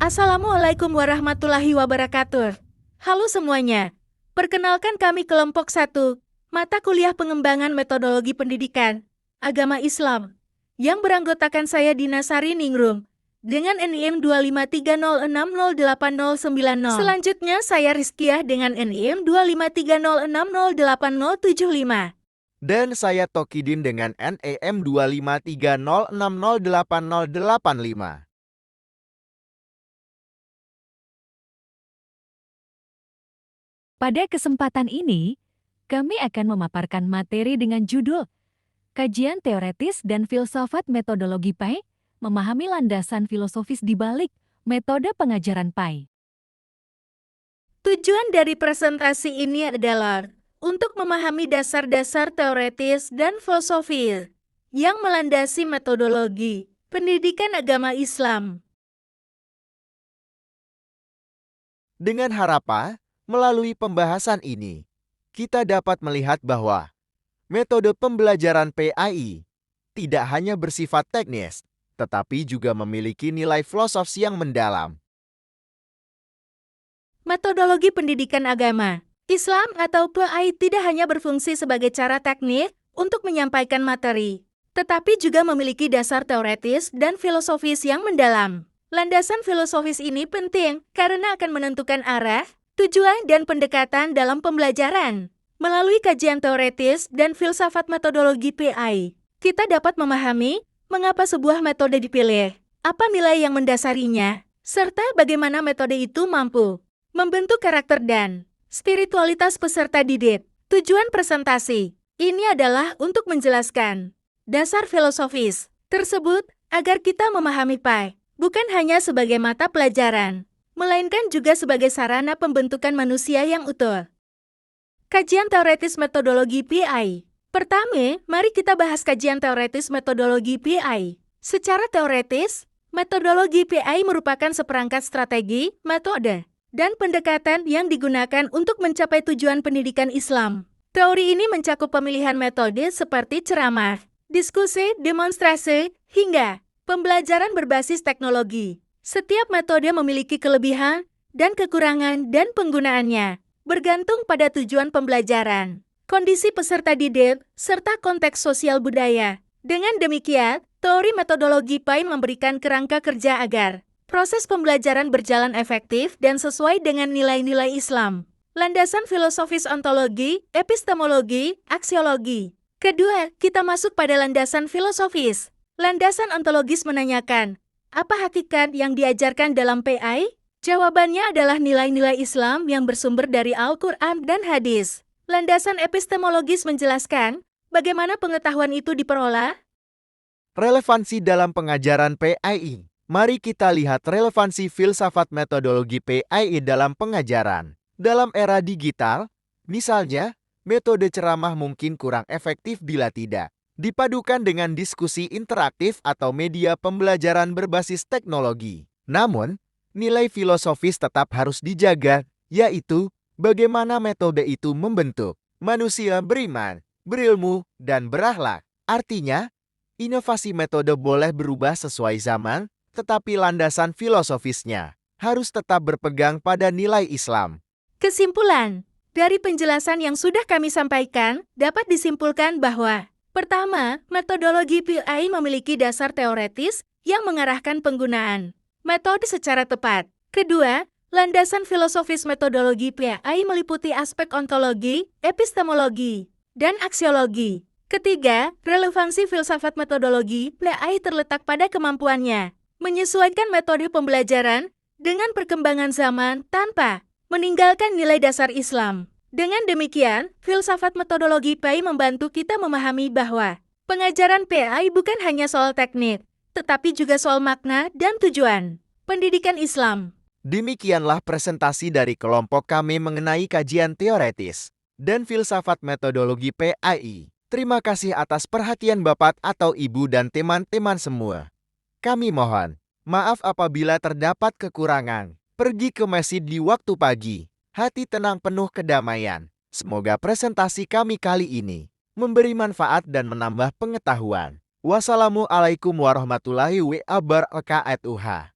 Assalamualaikum warahmatullahi wabarakatuh. Halo semuanya. Perkenalkan kami kelompok 1, mata kuliah pengembangan metodologi pendidikan, agama Islam, yang beranggotakan saya Dina Sari Ningrum, dengan NIM 25306089090. Selanjutnya saya Rizkiah dengan NIM 25306088075. Dan saya Tokidin dengan NIM 25306088085. Pada kesempatan ini, kami akan memaparkan materi dengan judul Kajian Teoretis dan Filsafat Metodologi PAI, memahami landasan filosofis di balik metode pengajaran PAI. Tujuan dari presentasi ini adalah untuk memahami dasar-dasar teoretis dan filosofis yang melandasi metodologi pendidikan agama Islam. Dengan harapan, melalui pembahasan ini, kita dapat melihat bahwa metode pembelajaran PAI tidak hanya bersifat teknis, tetapi juga memiliki nilai filosofis yang mendalam. Metodologi pendidikan agama Islam atau PAI tidak hanya berfungsi sebagai cara teknik untuk menyampaikan materi, tetapi juga memiliki dasar teoretis dan filosofis yang mendalam. Landasan filosofis ini penting karena akan menentukan arah, tujuan, dan pendekatan dalam pembelajaran. Melalui kajian teoretis dan filsafat metodologi PAI, kita dapat memahami mengapa sebuah metode dipilih, apa nilai yang mendasarinya, serta bagaimana metode itu mampu membentuk karakter dan spiritualitas peserta didik. Tujuan presentasi ini adalah untuk menjelaskan dasar filosofis tersebut agar kita memahami PAI bukan hanya sebagai mata pelajaran, melainkan juga sebagai sarana pembentukan manusia yang utuh. Kajian teoretis metodologi PAI. Pertama, mari kita bahas kajian teoretis metodologi PAI. Secara teoretis, metodologi PAI merupakan seperangkat strategi, metode, dan pendekatan yang digunakan untuk mencapai tujuan pendidikan Islam. Teori ini mencakup pemilihan metode seperti ceramah, diskusi, demonstrasi, hingga pembelajaran berbasis teknologi. Setiap metode memiliki kelebihan dan kekurangan dan penggunaannya bergantung pada tujuan pembelajaran, kondisi peserta didik, serta konteks sosial budaya. Dengan demikian, teori metodologi PAI memberikan kerangka kerja agar proses pembelajaran berjalan efektif dan sesuai dengan nilai-nilai Islam. Landasan filosofis ontologi, epistemologi, aksiologi. Kedua, kita masuk pada landasan filosofis. Landasan ontologis menanyakan, apa hakikat yang diajarkan dalam PAI? Jawabannya adalah nilai-nilai Islam yang bersumber dari Al-Quran dan hadis. Landasan epistemologis menjelaskan, bagaimana pengetahuan itu diperoleh? Relevansi dalam pengajaran PAI. Mari kita lihat relevansi filsafat metodologi PAI dalam pengajaran. Dalam era digital, misalnya, metode ceramah mungkin kurang efektif bila tidak dipadukan dengan diskusi interaktif atau media pembelajaran berbasis teknologi. Namun, nilai filosofis tetap harus dijaga, yaitu bagaimana metode itu membentuk manusia beriman, berilmu, dan berakhlak. Artinya, inovasi metode boleh berubah sesuai zaman, tetapi landasan filosofisnya harus tetap berpegang pada nilai Islam. Kesimpulan, dari penjelasan yang sudah kami sampaikan, dapat disimpulkan bahwa pertama, metodologi PAI memiliki dasar teoretis yang mengarahkan penggunaan metode secara tepat. Kedua, landasan filosofis metodologi PAI meliputi aspek ontologi, epistemologi, dan aksiologi. Ketiga, relevansi filsafat metodologi PAI terletak pada kemampuannya menyesuaikan metode pembelajaran dengan perkembangan zaman tanpa meninggalkan nilai dasar Islam. Dengan demikian, filsafat metodologi PAI membantu kita memahami bahwa pengajaran PAI bukan hanya soal teknik, tetapi juga soal makna dan tujuan pendidikan Islam. Demikianlah presentasi dari kelompok kami mengenai kajian teoretis dan filsafat metodologi PAI. Terima kasih atas perhatian Bapak atau Ibu dan teman-teman semua. Kami mohon maaf apabila terdapat kekurangan. Pergi ke masjid di waktu pagi. Hati tenang penuh kedamaian. Semoga presentasi kami kali ini memberi manfaat dan menambah pengetahuan. Wassalamualaikum warahmatullahi wabarakatuh.